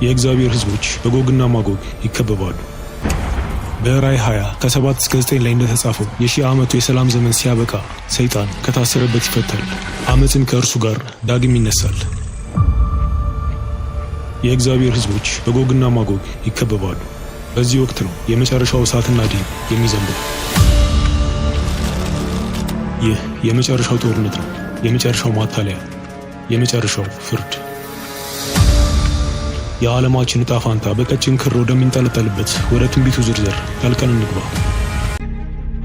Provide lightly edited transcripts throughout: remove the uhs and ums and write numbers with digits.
የእግዚአብሔር ሕዝቦች በጎግና ማጎግ ይከበባሉ። በራዕይ 20 ከ7 እስከ 9 ላይ እንደተጻፈው የሺህ ዓመቱ የሰላም ዘመን ሲያበቃ ሰይጣን ከታሰረበት ይፈታል፣ ዓመፅም ከእርሱ ጋር ዳግም ይነሳል። የእግዚአብሔር ሕዝቦች በጎግና ማጎግ ይከበባሉ። በዚህ ወቅት ነው የመጨረሻው እሳትና ዲን የሚዘንበው። ይህ የመጨረሻው ጦርነት ነው፣ የመጨረሻው ማታለያ፣ የመጨረሻው ፍርድ። የዓለማችን ዕጣ ፋንታ በቀጭን ክር ወደሚንጠለጠልበት ወደ ትንቢቱ ዝርዝር ጠልቀን እንግባ።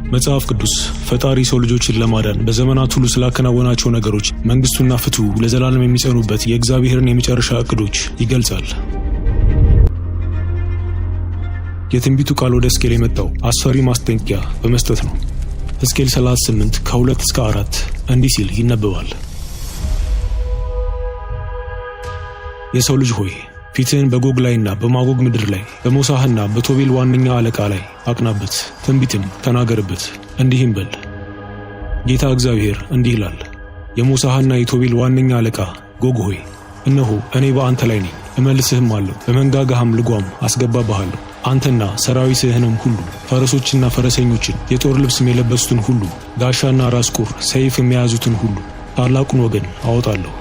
መጽሐፍ ቅዱስ ፈጣሪ ሰው ልጆችን ለማዳን በዘመናት ሁሉ ስላከናወናቸው ነገሮች፣ መንግስቱና ፍትሁ ለዘላለም የሚጸኑበት የእግዚአብሔርን የመጨረሻ ዕቅዶች ይገልጻል። የትንቢቱ ቃል ወደ ሕዝቅኤል የመጣው አስፈሪ ማስጠንቀቂያ በመስጠት ነው። ሕዝቅኤል 38 ከ2 እስከ 4 እንዲህ ሲል ይነበባል። የሰው ልጅ ሆይ ፊትህን በጎግ ላይና በማጎግ ምድር ላይ በሞሳህና በቶቤል ዋነኛ አለቃ ላይ አቅናበት፣ ትንቢትም ተናገርበት። እንዲህም በል፣ ጌታ እግዚአብሔር እንዲህ ይላል፣ የሞሳህና የቶቤል ዋነኛ አለቃ ጎግ ሆይ እነሆ እኔ በአንተ ላይ ነኝ፣ እመልስህም አለሁ፣ በመንጋጋህም ልጓም አስገባብሃለሁ። አንተና ሰራዊትህንም ሁሉ፣ ፈረሶችና ፈረሰኞችን፣ የጦር ልብስም የለበሱትን ሁሉ፣ ጋሻና ራስ ቁር ሰይፍ የሚያዙትን ሁሉ ታላቁን ወገን አወጣለሁ።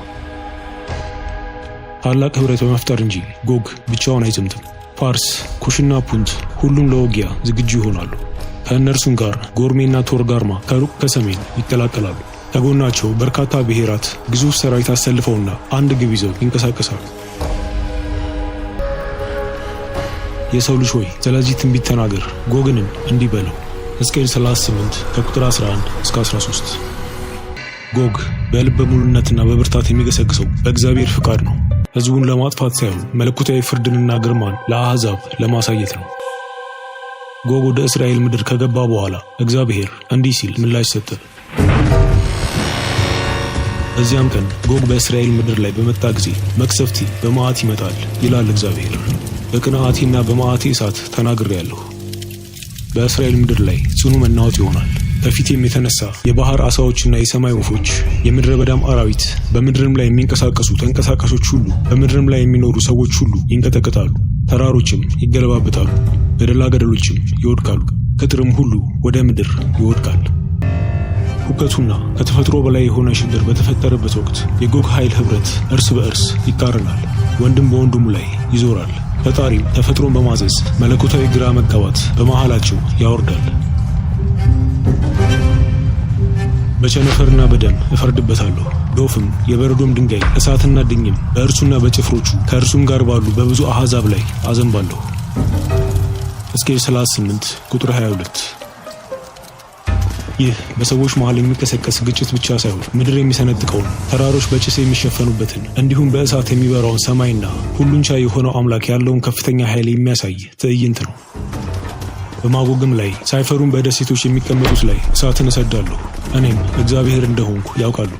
ታላቅ ህብረት በመፍጠር እንጂ ጎግ ብቻውን አይዘምትም። ፋርስ፣ ኩሽና፣ ፑንት ሁሉም ለውጊያ ዝግጁ ይሆናሉ። ከእነርሱም ጋር ጎርሜና ቶርጋርማ ከሩቅ ከሰሜን ይቀላቀላሉ። ከጎናቸው በርካታ ብሔራት ግዙፍ ሰራዊት አሰልፈውና አንድ ግብ ይዘው ይንቀሳቀሳሉ። የሰው ልጅ ሆይ ስለዚህ ትንቢት ተናገር፣ ጎግንም እንዲህ በለው። ሕዝቅኤል 38 ከቁጥር 11 እስከ 13። ጎግ በልበ ሙሉነትና በብርታት የሚገሰግሰው በእግዚአብሔር ፍቃድ ነው። ሕዝቡን ለማጥፋት ሳይሆን መለኮታዊ ፍርድንና ግርማን ለአሕዛብ ለማሳየት ነው። ጎግ ወደ እስራኤል ምድር ከገባ በኋላ እግዚአብሔር እንዲህ ሲል ምላሽ ሰጠ። በዚያም ቀን ጎግ በእስራኤል ምድር ላይ በመጣ ጊዜ መቅሰፍቴ በመዓት ይመጣል ይላል እግዚአብሔር። በቅንዓቴና በመዓቴ እሳት ተናግሬአለሁ። በእስራኤል ምድር ላይ ጽኑ መናወጥ ይሆናል። ከፊቴም የተነሳ የባህር ዓሣዎችና የሰማይ ወፎች፣ የምድረ በዳም አራዊት፣ በምድርም ላይ የሚንቀሳቀሱ ተንቀሳቃሾች ሁሉ፣ በምድርም ላይ የሚኖሩ ሰዎች ሁሉ ይንቀጠቀጣሉ። ተራሮችም ይገለባበጣሉ፣ ገደላገደሎችም ይወድቃሉ፣ ቅጥርም ሁሉ ወደ ምድር ይወድቃል። ሁከቱና ከተፈጥሮ በላይ የሆነ ሽብር በተፈጠረበት ወቅት የጎግ ኃይል ኅብረት እርስ በእርስ ይቃረናል፣ ወንድም በወንድሙ ላይ ይዞራል። ፈጣሪም ተፈጥሮን በማዘዝ መለኮታዊ ግራ መጋባት በመሃላቸው ያወርዳል። በቸነፈርና በደም እፈርድበታለሁ፣ ዶፍም የበረዶም ድንጋይ እሳትና ድኝም በእርሱና በጭፍሮቹ ከእርሱም ጋር ባሉ በብዙ አሕዛብ ላይ አዘንባለሁ። ሕዝቅኤል 38 ቁጥር 22። ይህ በሰዎች መሃል የሚቀሰቀስ ግጭት ብቻ ሳይሆን ምድር የሚሰነጥቀውን፣ ተራሮች በጭስ የሚሸፈኑበትን፣ እንዲሁም በእሳት የሚበራውን ሰማይና ሁሉን ቻይ የሆነው አምላክ ያለውን ከፍተኛ ኃይል የሚያሳይ ትዕይንት ነው። በማጎግም ላይ ሳይፈሩን በደሴቶች የሚቀመጡት ላይ እሳትን እሰዳለሁ፣ እኔም እግዚአብሔር እንደሆንኩ ያውቃሉ።